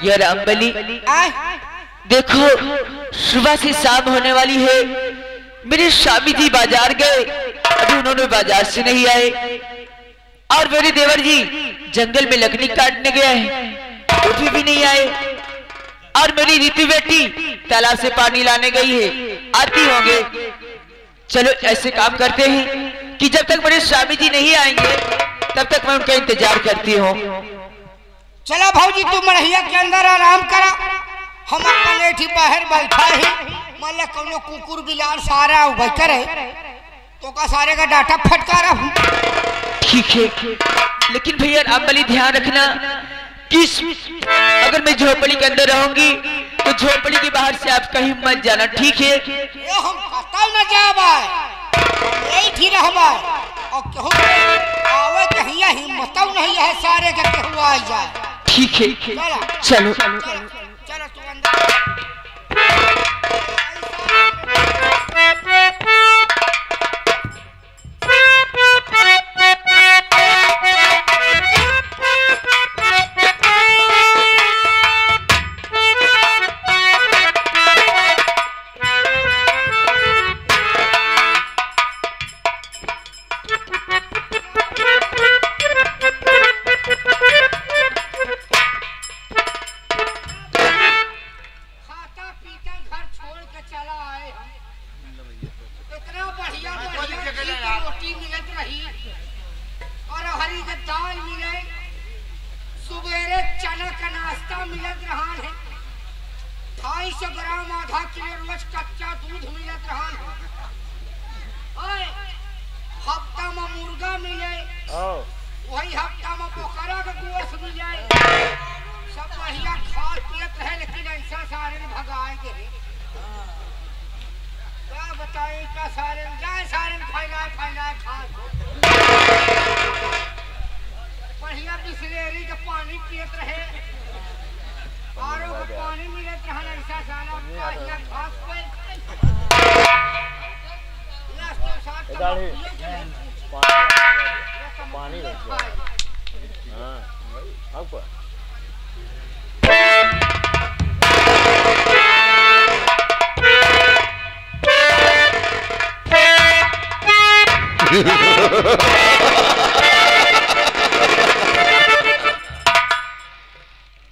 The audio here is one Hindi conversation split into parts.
भैया रामबली देखो सुबह से शाम होने वाली है। मेरे स्वामी जी बाजार गए, अभी उन्होंने बाजार से नहीं आए। और मेरे देवर जी जंगल में लकड़ी काटने गए हैं, वो भी नहीं आए। और मेरी रीतु बेटी तालाब से पानी लाने गई है, आती होंगे। चलो ऐसे काम करते हैं कि जब तक मेरे स्वामी जी नहीं आएंगे तब तक मैं उनका इंतजार करती हूँ। चला भाऊजी तू मरहिया के अंदर आराम करा, हम अपना लेठी बाहर बैठा है। मान ला कोनो कुकुर बिलार सारा बैठा रहे तो का सारे का डाटा फटकारा हूँ। ठीक है, लेकिन भैया रामबली ध्यान रखना कि अगर मैं झोपड़ी के अंदर रहूंगी तो झोपड़ी के बाहर से आप कहीं मत जाना, ठीक है? ये हम कतई न जाबा, यही ठीक रहबा। और कहूँ आवे कहिया हिम्मत नहीं है सारे के कहू आ जाए। ठीक है, चलो चलो तू अंदर।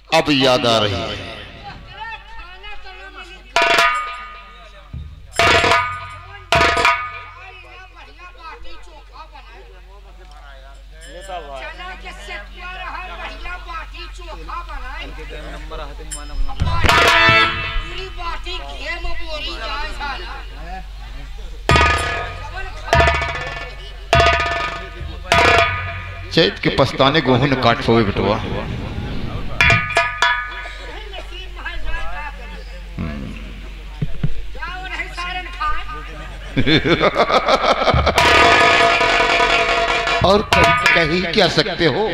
अब याद आ रही है। चैत के पछताने गोहूं न काट फोगे बेटवा। और कहीं क्या सकते हो?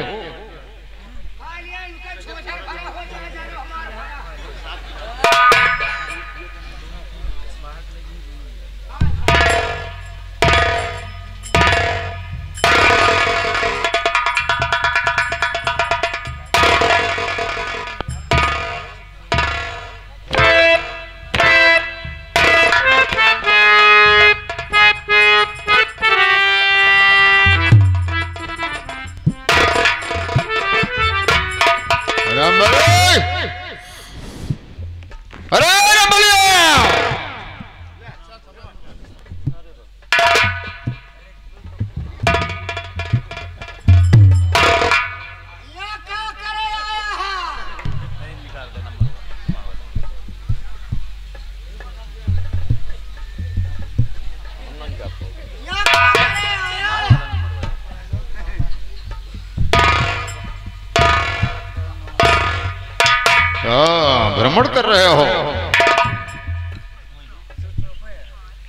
भ्रमण कर रहे हो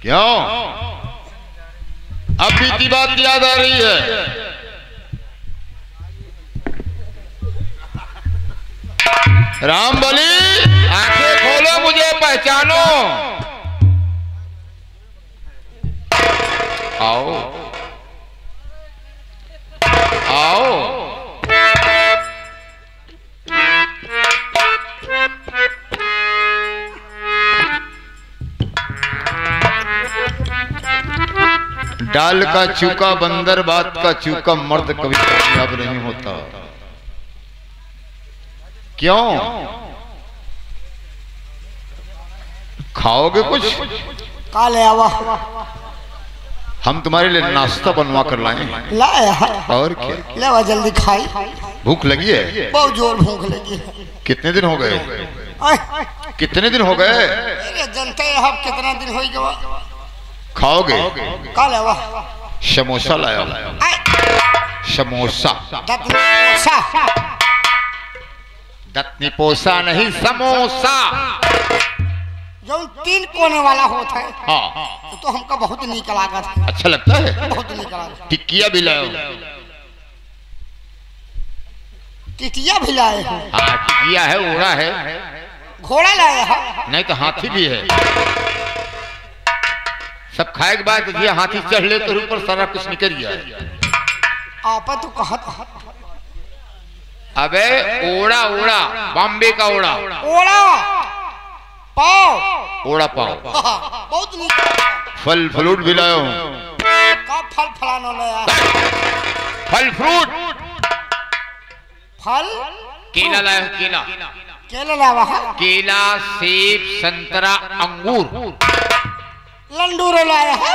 क्यों? अब बीती बात याद आ रही है? रामबली आंखें खोलो, मुझे पहचानो। आओ आओ। डाल का चूका बंदर, बात का चूका मर्द कभी कामयाब नहीं होता। क्यों? खाओगे कुछ? का ले आवा, हम तुम्हारे लिए नाश्ता बनवा कर लाए हैं। लाया है और क्या? ले आवा, जल्दी खाई। भूख लगी है? बहुत जोर भूख लगी है। कितने दिन हो गए? आय, कितने दिन हो गए? अरे जनते हैं कितना दिन हो गया। खाओगे? का ले आवा, समोसा लाया हूं। समोसा। दत्नी पोसा नहीं, समोसा। जो 3 कोने वाला होता है, हाँ, तो हमका बहुत नीक लागत है। अच्छा लगता है। बहुत नीक लागत। टिक्किया भी लाओ। टिटिया भी लाए हैं। हाँ, टिक्किया है, ओड़ा है, घोड़ा लाए हैं। नहीं तो हाथी भी है। सब खाए के बाद ये हाथी चढ़ ले तो ऊपर सारा कुछ निकल गया। आपा तो कहत अबे ओड़ा, ओड़ा बॉम्बे का ओड़ा, ओड़ा पाव, ओड़ा पाव। बहुत नीक। फल फ्रूट भी लाओ। का फल फलानो लाया? फल फ्रूट। फल केला लाया, केला। केला लावा है। केला, सेब, संतरा, अंगूर। लंडूरो लाया है।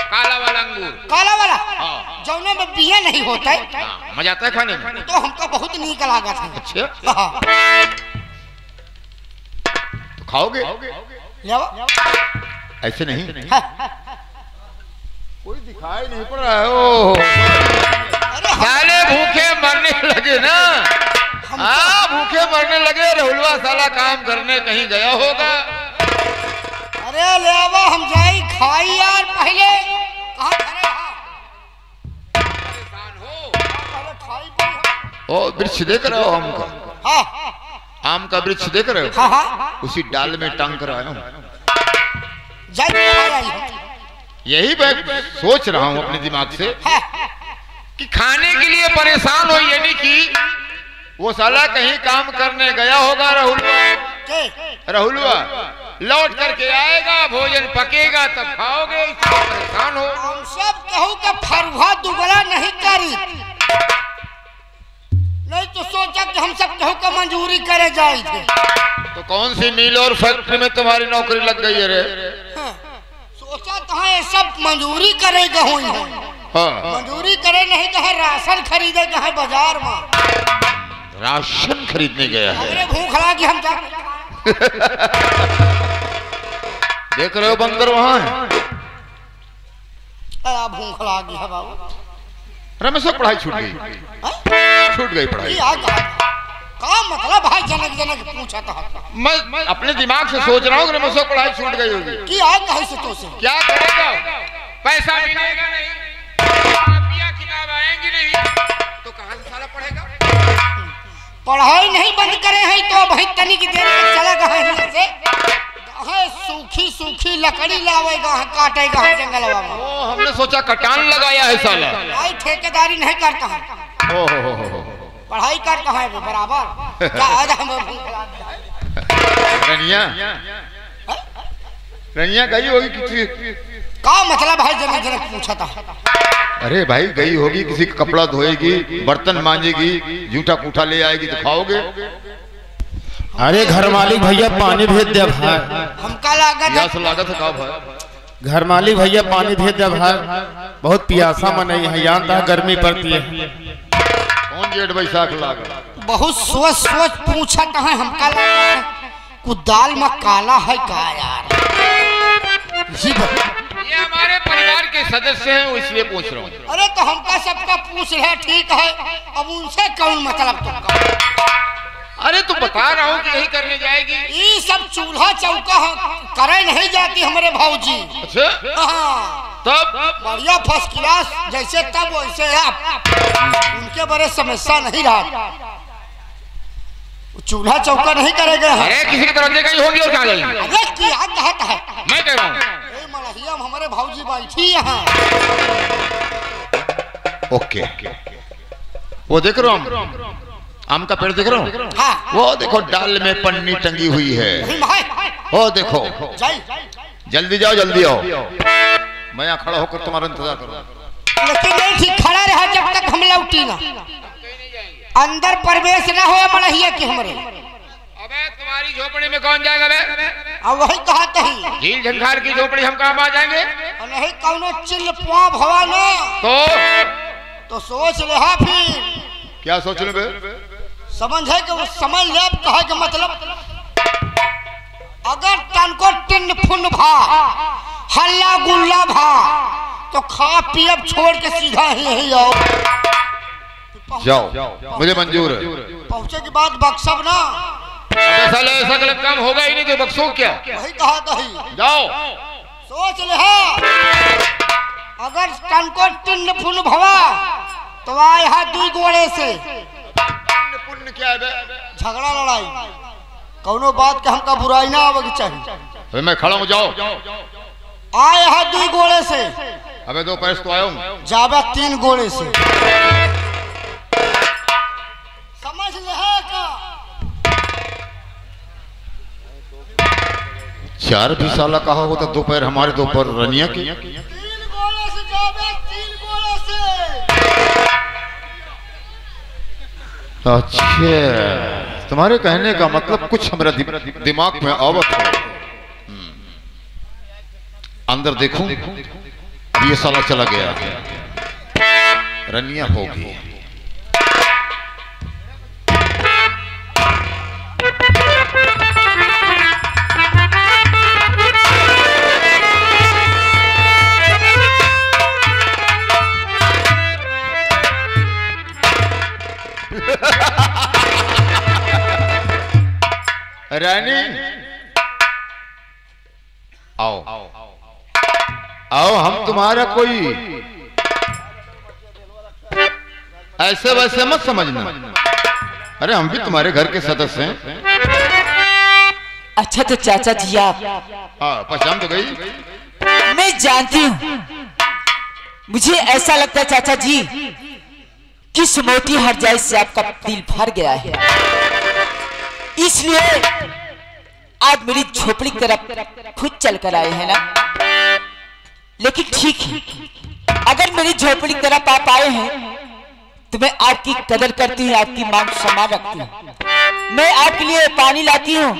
काला वाला अंगूर। काला वाला? हाँ। जौने में बिया नहीं होता है। हाँ, मजा आता है खाने में। तो हमका बहुत नीक लागत है। अच्छा, हाँ। तो खाओगे? लेवा। ऐसे नहीं। हाँ। कोई दिखाई नहीं पड़ रहा है। ओ साले भूखे मरने लगे ना। हाँ, भूखे मरने लगे। राहुलवा साला काम करने कहीं गया होगा। अरे लेवा, हम जाई खाई यार। पहले कहाँ खड़े हो? पहले खाई बोल। ओ वृक्ष देख रहे हो आम का? हाँ आम का वृक्ष देख रहे हो? हाँ हाँ। उसी डाल में टांग कर आया हूँ। जाई खाई आई। यही मैं सोच रहा हूँ अपने दिमाग से हाँ। कि खाने के लिए परेशान हो, यानी कि वो साला कहीं काम करने गया होगा। राहुलवा लौट करके आएगा, भोजन पकेगा तब खाओगे। इससे परेशान हो। हम सब कहू के फरुहा दुगला नहीं करी, नहीं तो सोचा कि हम सब कहू के मंजूरी करे जाए थे। तो कौन सी मिल और फैक्ट्री में तुम्हारी नौकरी लग गई है रे? हाँ, सोचा तो है सब मंजूरी करेगा। हाँ, मंजूरी करे नहीं तो है राशन खरीदेगा है बाजार में। राशन खरीदने गया है। अरे भूख लगी, हम जा देख रहे हो बंदर वहां है। भूख लगी है बाबू। रमेश पढ़ाई छूट गई। छूट गई पढ़ाई। का मतलब भाई? जनक जनक पूछा था। मैं अपने दिमाग से सोच रहा हूँ कि रमेश पढ़ाई छूट गई होगी। कि आग कहीं से तो से क्या करेगा? पैसा मिलेगा नहीं, कॉपियां किताब आएंगी नहीं, तो कहाँ से साला पढ़ेगा? पढ़ाई नहीं बंद करे हैं तो भाई तनी की देर में चला गया है से। सूखी सूखी लकड़ी लावेगा, काटेगा जंगलवा में। ओ, हमने सोचा कटान लगाया है साला। भाई ठेकेदारी नहीं करता है, पढ़ाई करता है वो बराबर। रनिया रनिया गई होगी किसी का मतलब भाई? जनक जनक पूछा था। अरे भाई गई होगी, किसी का कपड़ा धोएगी, बर्तन मांजेगी, जूठा कूठा ले आएगी तो खाओगे। अरे घर मालिक भैया पानी भेज दे भाई। हमका लागत लागत है का भाई? घर मालिक भैया पानी भेज दे भाई, बहुत प्यासा मन है। जानता गर्मी पड़ती है। कौन जेठ बैसाख लागा? बहुत सोच सोच पूछा है। हमका लागत कुछ दाल में काला है का यार? ये हमारे परिवार के सदस्य हैं, इसलिए पूछ रहा हूँ। अरे तो हमका सबका पूछ रहे, ठीक है, अब उनसे कौन मतलब तुमका? अरे तो बता रहा हूँ कि यही करने जाएगी। ये सब चूल्हा चौका करे नहीं जाती हमारे भाऊजी। अच्छा, हाँ, तब बढ़िया फर्स्ट क्लास जैसे तब वैसे आप। उनके बड़े समस्या नहीं रहा, चूल्हा चौका नहीं करेगा। अरे किसी की तरफ से गई होंगी और कहाँ गई? अरे क्या कहता है? मैं कह रहा हूँ मलहिया हमारे भाऊजी बैठी यहाँ। ओके, वो देख रहा हूँ आम का पेड़ देख रहा हूँ। हाँ। वो देखो डाल में पन्नी टंगी हुई है। भाई वो देखो जल्दी जाओ, जल्दी आओ। मैं यहाँ खड़ा होकर तुम्हारा इंतजार करूँ। लेकिन नहीं ठीक खड़ा रहा जब तक हम लौटी ना, अंदर प्रवेश ना हो मड़हिया के हमरे। अबे तुम्हारी झोपड़ी में कौन जाएगा बे? अब वही कहा ही झील झंखार की झोपड़ी हम कहाँ आ जाएंगे? नहीं कौनो चिल्ल पुआ भवा ना तो सोच रहा फिर क्या सोच ले बे? समझे कि समझ ले कहे के मतलब अगर तनको टिन फुन भा हल्ला गुल्ला भा तो खा पियब छोड़ के सीधा ही आओ। जाओ, मुझे मंजूर है। पहुंचे के बाद बक्सब ना। अबे साले ऐसा गलत काम होगा ही नहीं तो बक्सो क्या? वही कहा था ही। जाओ, सोच ले अगर तनको टिन फुन भवा तो आए हा दुई गोड़े से। पुण्य क्या है बे? झगड़ा लड़ाई कौनो बात के हमका बुराई ना आवे चाहिए। मैं खड़ा हूँ, जाओ। आए हा दुई गोड़े से। अबे 2 पैसे तो आया हूँ। जाबे 3 गोड़े से। समझ ले का 4 भी साला कहा होता 2 पैर हमारे 2 पैर रनिया की। 3 गोड़े से जाबे 3 गोड़े से। अच्छा, तुम्हारे कहने का मतलब कुछ हमारा दिमाग में आवत है। अंदर देखूं, ये साला चला गया, रनिया होगी। रानी आओ, आओ, हम तुम्हारा कोई ऐसे वैसे मत समझना। अरे हम भी तुम्हारे घर के सदस्य हैं। अच्छा तो चाचा जी आप? हाँ, पहचान तो गई। मैं जानती हूँ। मुझे ऐसा लगता है चाचा जी किस मोटी हरजाई से आपका दिल भर गया है, इसलिए आज मेरी झोपड़ी की तरफ खुद चल कर आए हैं ना। लेकिन ठीक है, अगर मेरी झोपड़ी की तरफ आप आए हैं तो मैं आपकी कदर करती हूँ, आपकी मान सम्मान रखती हूँ। मैं आपके लिए पानी लाती हूँ,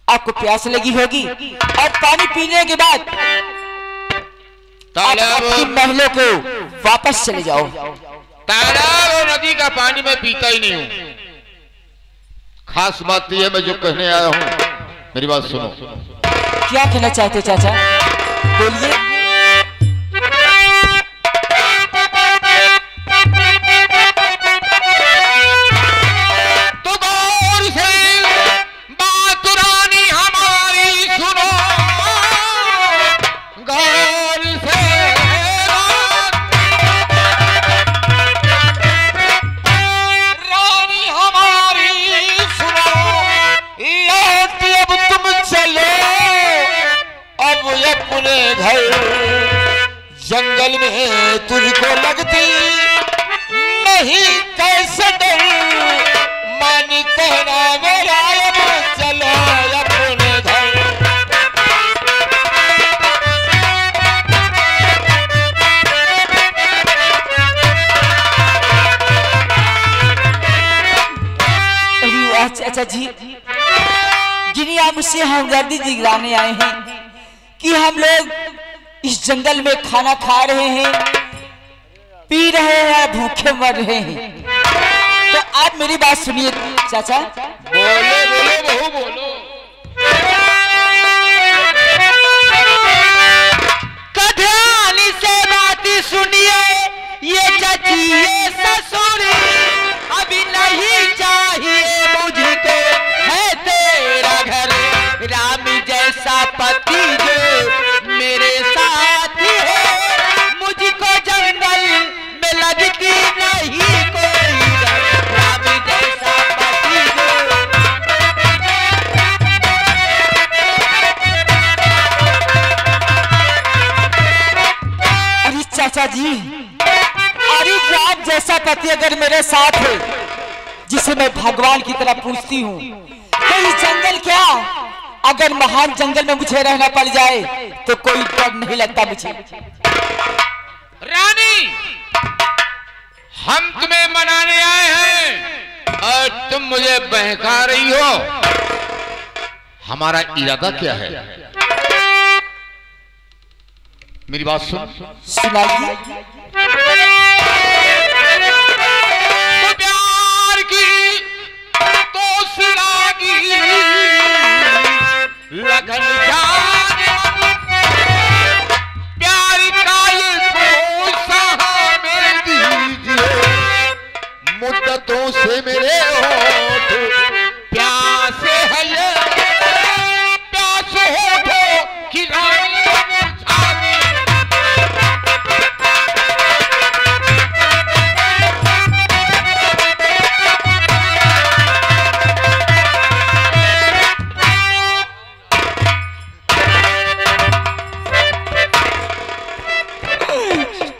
आपको प्यास लगी होगी और पानी पीने के बाद आप अपनी महलों को वापस चले जाओ। तालाब और नदी का पानी मैं पीता ही नहीं हूँ। खास बात यह है, मैं जो कहने आया हूँ, मेरी बात सुनो। क्या कहना चाहते चाचा, बोलिए। तो गौर से बात रानी हमारी सुनो, गौर से रानी हमारी सुनो। अब तुम चलो अब अपने घर, जंगल में तुझको लगती नहीं कैसे डर, मानी कहना मेरा अब चलो अपने घर। चाचा जी, जिन्हें आप मुझसे हमदर्दी दिलाने आए हैं कि हम लोग इस जंगल में खाना खा रहे हैं, पी रहे हैं, भूखे मर रहे हैं, तो आप मेरी बात सुनिए चाचा। बोलो बोलो बहू बोलो। ध्यान से बात सुनिए ये चाची ये ससुर, अभी नहीं चाहिए मुझको है तेरा घर, राम जैसा पति जो मेरे साथ है, मुझको जंगल में लगती नहीं कोई डर, राम जैसा पति जो। अरे चाचा जी, अरे राम जैसा पति अगर मेरे साथ है, जिसे मैं भगवान की तरह पूछती हूँ, तो इस जंगल क्या अगर महान जंगल में मुझे रहना पड़ जाए तो कोई डर नहीं लगता मुझे। रानी, हम तुम्हें मनाने आए हैं और तुम मुझे बहका रही हो। हमारा इरादा क्या है? मेरी बात सुनाइए। तो प्यार की तो सिरागी लगन जाने, प्यार का ये कोसा हमें दीजिए, मुद्दतों से मेरे होठ प्यासे है ये, प्यास होठों की रानी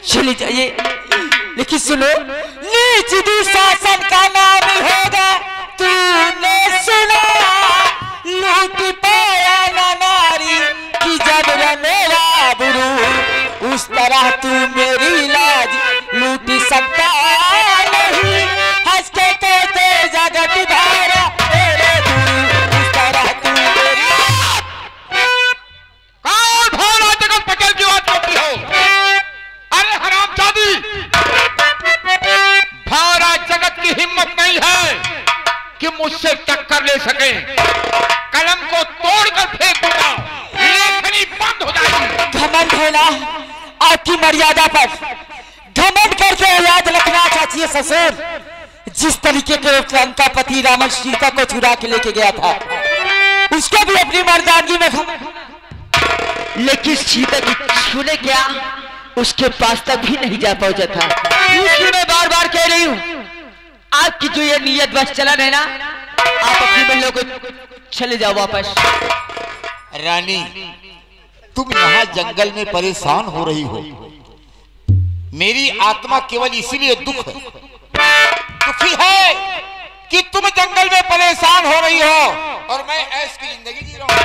चले जाइए, लेकिन सुनो, नीच दुशासन का नाम होगा तूने सुना, लूट पाया ना नारी की जब मेरा बुरू, उस तरह तू मेरी लाज लूट सकता नहीं, हंस के कहते जगत धारा तेरे गुरु, उस तरह तू मेरी। कौन भोला जगत पटेल की बात करती हो? अरे हरामजादी, भारा जगत की हिम्मत नहीं है कि मुझसे टक्कर ले सके। कलम को तोड़कर फेंक दूंगा, लेखनी बंद हो जाएगी। घमंड है ना आपकी मर्यादा पर, घमंड करके याद रखना चाहिए ससुर। जिस तरीके के लंका पति रावण सीता को चुरा के लेके गया था, उसको भी अपनी मर्दानगी में लेकिन सीता की छूने क्या उसके पास तक भी नहीं जा पहुंचा था। इसलिए मैं बार बार कह रही हूँ, आपकी जो ये नियत बस चलन है ना, आप अपनी बहनों को चले जाओ वापस। रानी, तुम यहाँ जंगल में परेशान हो रही हो, मेरी आत्मा केवल इसीलिए दुखी है कि तुम जंगल में परेशान हो रही हो और मैं ऐश की जिंदगी जी रहा हूं।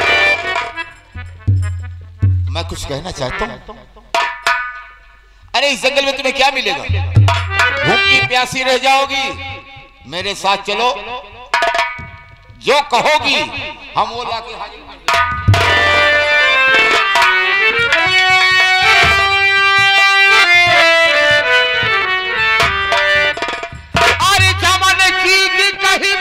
मैं कुछ कहना चाहता हूं। अरे इस जंगल में तुम्हें क्या मिलेगा? भूखी प्यासी रह जाओगी। मेरे साथ चलो, जो कहोगी हम वो लाके हाजिर करेंगे। अरे जमाने की कहीं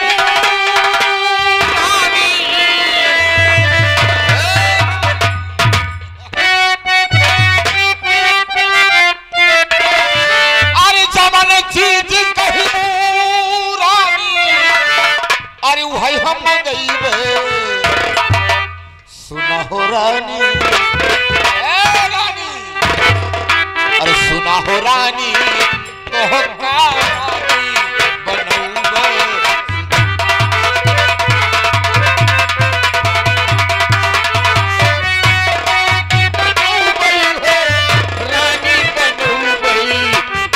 सुना हो रानी, रानी, अरे सुना हो रानी, तो रानी बनूंगा। रानी बनूंगी,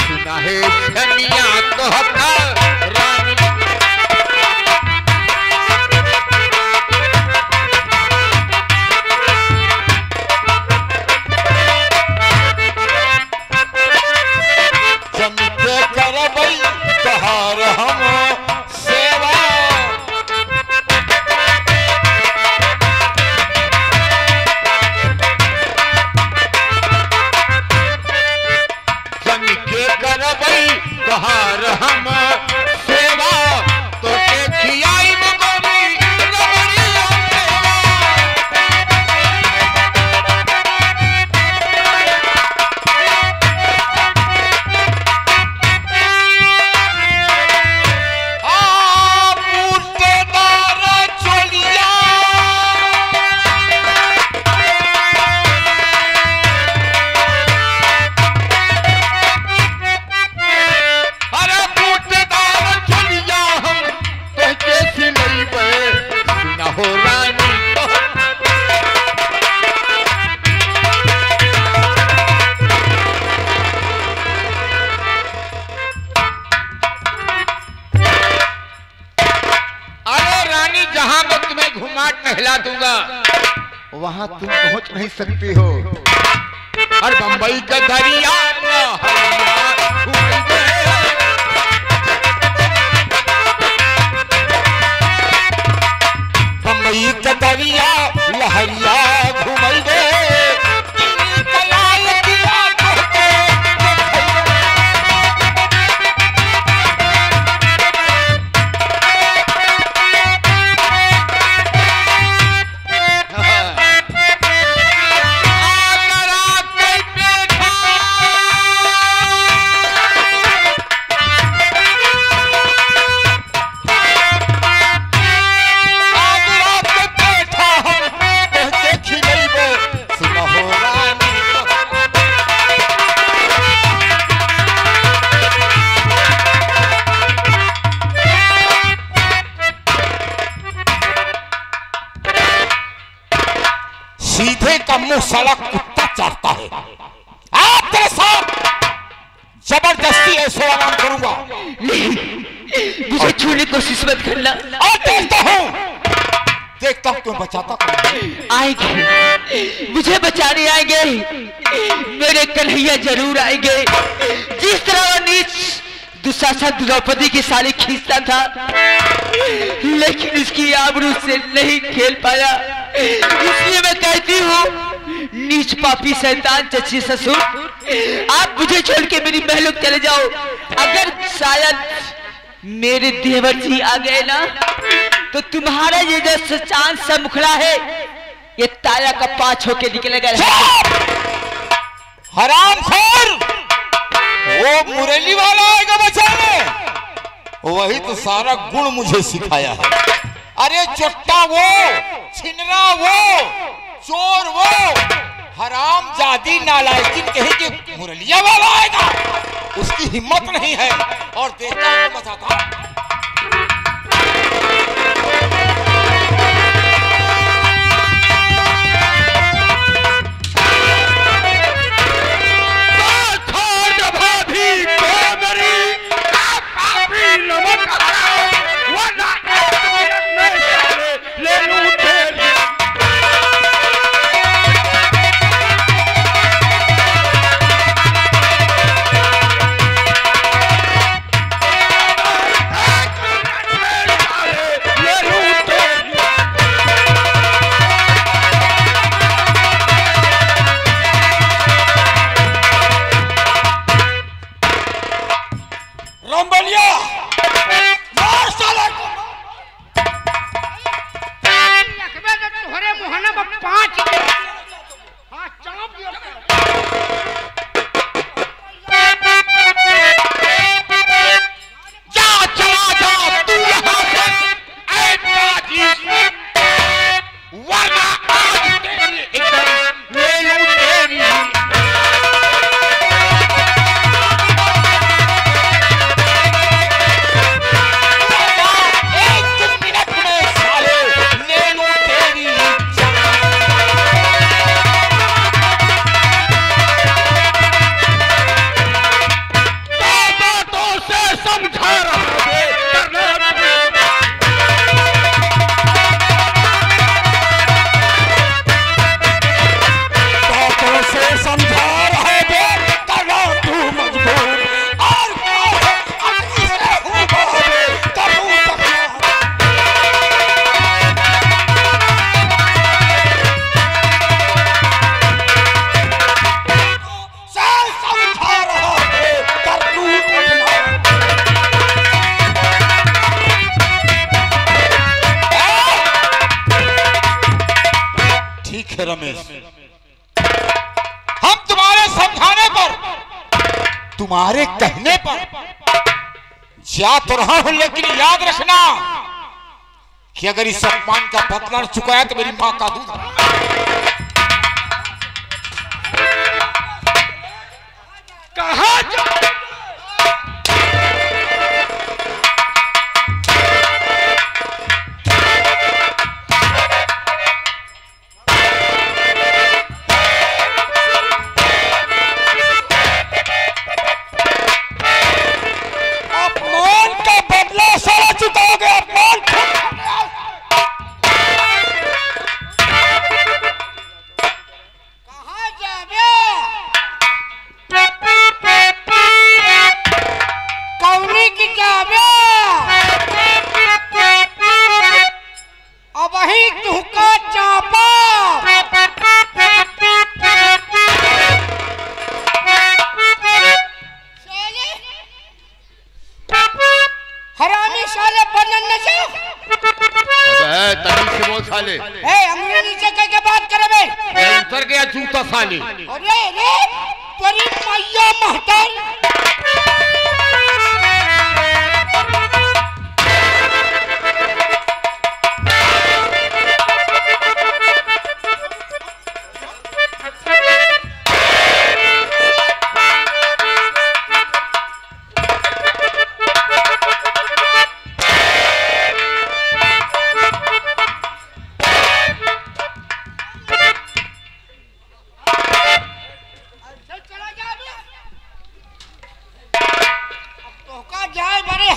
सुना है छनिया तो रानी। माट में हिला दूंगा। वहां तुम पहुंच नहीं सकती हो। और बंबई का दरिया बंबई का दरिया लहरिया घूमई दे साला कुत्ता चाटता है। आप तेरे साथ जबरदस्ती ऐसे आराम करूंगा। मुझे छूने की कोशिश मत करना। और देखता हूं तुम बचाता कौन आएंगे, मुझे बचाने आएंगे। मेरे कन्हैया जरूर आएंगे। जिस तरह वो नीच दुशासन द्रौपदी की साड़ी खींचता था, लेकिन उसकी आबरू से नहीं खेल पाया। इसलिए मैं कहती हूँ, नीच पापी शैतान चची ससुर, आप मुझे छोड़ के मेरी महलों चले जाओ। अगर शायद मेरे देवर जी आ गए ना, तो तुम्हारा ये जो चांद सा मुखड़ा है, ये ताया का पांच होके निकलेगा। हरामखोर, वो मुरली वाला आएगा बचाने। वही तो सारा गुण मुझे सिखाया है। अरे चट्टा वो, छिनरा वो, चोर वो, हराम जादी नालायकिन कहे कि मुरलिया वाला आएगा। उसकी हिम्मत नहीं है। और देखता हूं बताता रमेश, हम तुम्हारे समझाने पर, तुम्हारे कहने पर जा तो रहा हूं, लेकिन याद रखना कि अगर इस अपमान का बदला न चुकाया तो मेरी मां का दूध। कहां अपमान का बदला सारा चुकाओगे। अपमान साले बनन न से अबे तमीज से बोल साले। अंगूरी नीचे करके बात करे बे। मैं उतर गया जूता साले। अरे रे परी मैया महतर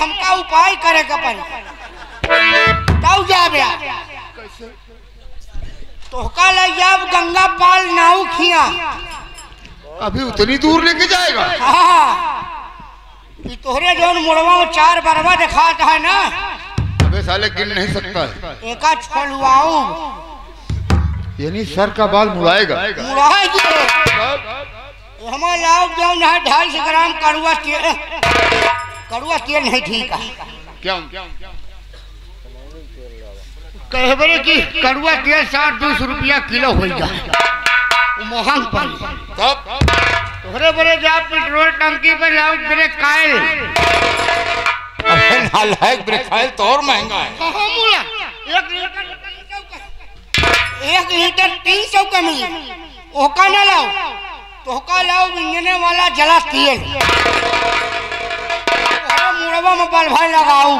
हमका उपाय करे का पड़ी तब जाबे तोहका ले जाब गंगा पाल नाव खिया। अभी उतनी दूर लेके जाएगा? हाँ ये तोहरे जोन मुड़वा में 4 बरवा दिखाता है ना। अबे साले गिन नहीं सकता है। एका छोड़वाऊ यानी सर का बाल मुड़ाएगा? मुड़ाएगी। हमारा लाभ जो है 250 ग्राम कड़ुआ तेल नहीं ठीक है। क्या कहे बरे कि कड़ुआ तेल 60-200 रुपया किलो हो जाए महंग पड़ी। तब तोहरे बरे जा पेट्रोल टंकी पे लाओ ब्रेक कायल। अबे नालायक ब्रेक कायल तो और महंगा है। कहाँ मुला 1 लीटर 300 का मिली। ओका ना लाओ तोहका लाओ इंजने वाला जला तेल। मुड़वा में बल भाई लगाऊ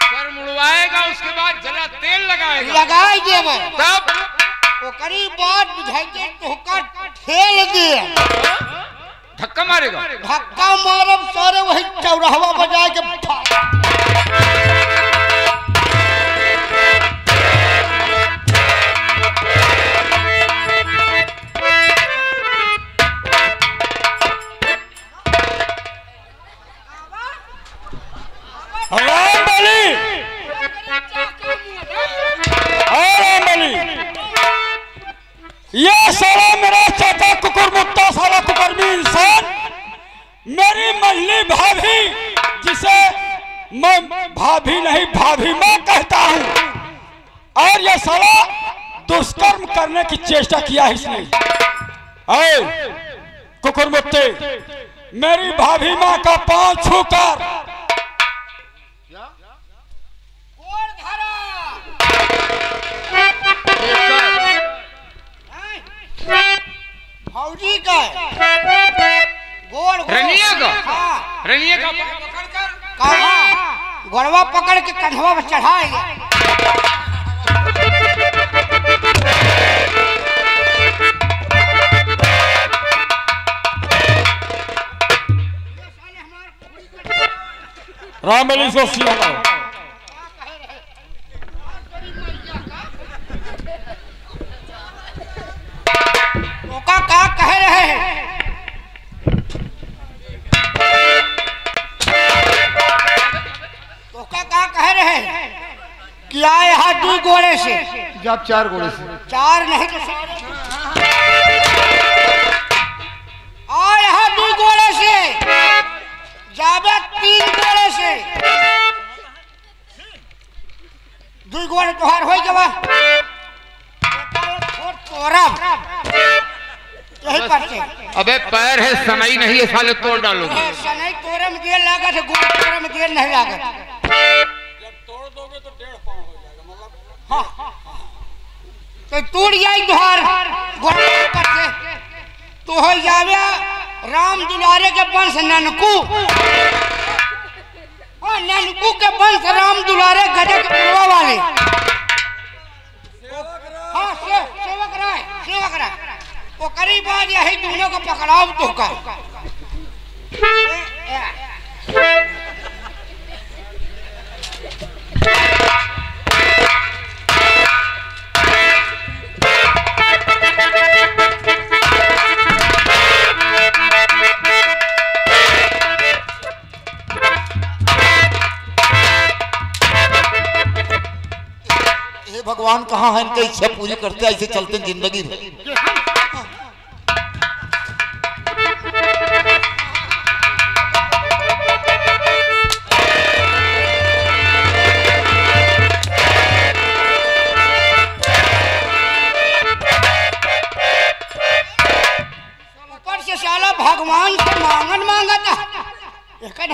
सर मुड़वाएगा उसके बाद जला तेल लगाएगा। लगाई देब तब ओकरी बात बुझाई के तोहका ठेल दे। धक्का मारेगा? धक्का मारब सारे वही चौराहा बजा के ये साला मेरा चाचा कुकुर मुक्ता साला कुकर्मी इंसान मेरी मजली भाभी जिसे मैं भाभी नहीं भाभी मैं कहता हूँ और ये साला दुष्कर्म करने की चेष्टा किया है इसने। कुकुर मुक्ते मेरी भाभी माँ का पांव छूकर फौजी का गोड़ रनिया का? हाँ। रनिया का पकड़ कर कहाँ गोड़वा पकड़ के कंधवा पर चढ़ाए। रामबली को सीधा का कह रहे हैं? तो का कह रहे हैं कि आए यहाँ 2 घोड़े से जब 4 घोड़े से 4 नहीं तो आए यहाँ 2 घोड़े से जावे 3 घोड़े से 2 घोड़े तोहार हो जवा यही पड़ते। अबे पैर है सनई नहीं है साले तोड़ डालोगे। सनई तोड़े में देर लागत है गोड़ तोड़े में देर नहीं लागत। जब तोड़ दोगे तो 1.5 पाँव हो जाएगा मतलब। हाँ तो टूट जाए तुहार गोड़ से तो हो जावे राम दुलारे के वंश ननकू और ननकू के वंश राम दुलारे गधे के पुरवा वाले। हाँ सेवक राय वो करीब आज यही दोनों को पकड़ाओ तो का भगवान कहाँ है इनका इच्छा पूरी करते ऐसे चलते जिंदगी भर।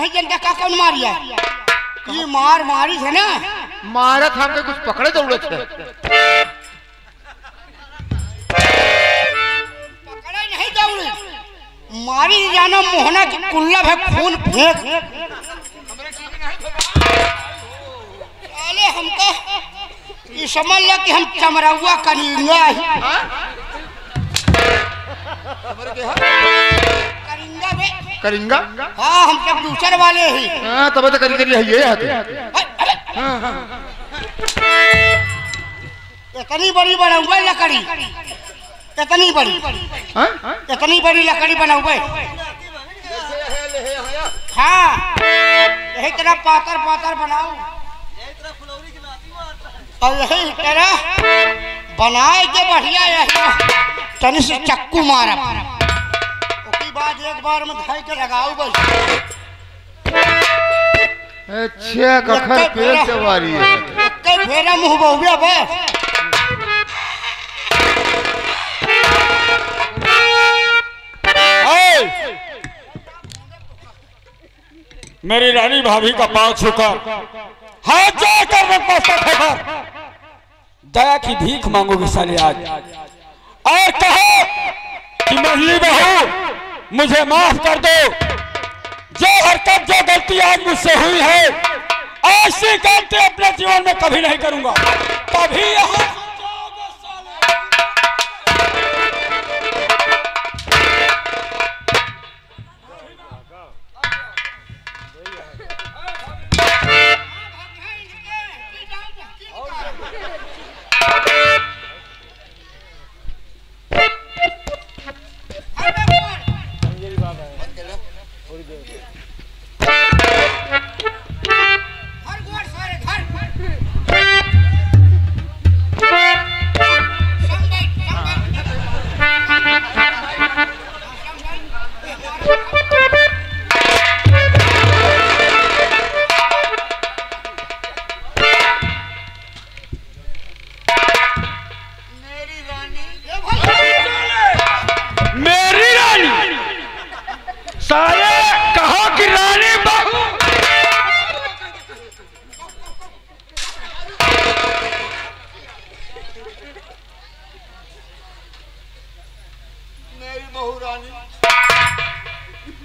नहीं जनता का कौन मारिया ये मार मारी है ना मारत हमके कुछ पकड़े जरूरत है। पकड़े नहीं जरूरी मारी जाना मोहना की कुल्ला है खून फेंक साले हमको ये समझ लिया कि हम चमरौआ करिंगा करिंगा बे करिंगा हाँ हम सब दूसरे वाले ही हाँ तब तो करी करी ये है इतनी बड़ी बनाऊंगा लकड़ी इतनी बड़ी लकड़ी बनाऊंगा हाँ यही तरह पातर पातर बनाऊ और यही तरह बनाए के बढ़िया यही तनी से चक्कू मारा उसके बाद एक बार में धाई के लगाऊ बस अच्छा कखर पेड़ चवारी है कई फेरा मुंह बहुया बस मेरी रानी भाभी का पांव छूकर हाथ जाकर नतमस्तक होकर दया की भीख मांगोगी साले आज और कहो कि महली बहू मुझे माफ कर दो जो हरकत जो गलती आज मुझसे हुई है ऐसी गलती अपने जीवन में कभी नहीं करूंगा कभी यहाँ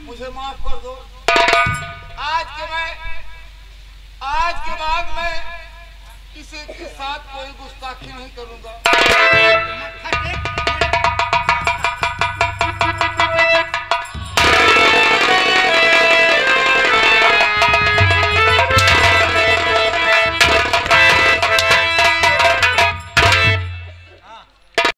मुझे माफ कर दो आज के बाद मैं किसी के साथ कोई गुस्ताखी नहीं करूंगा।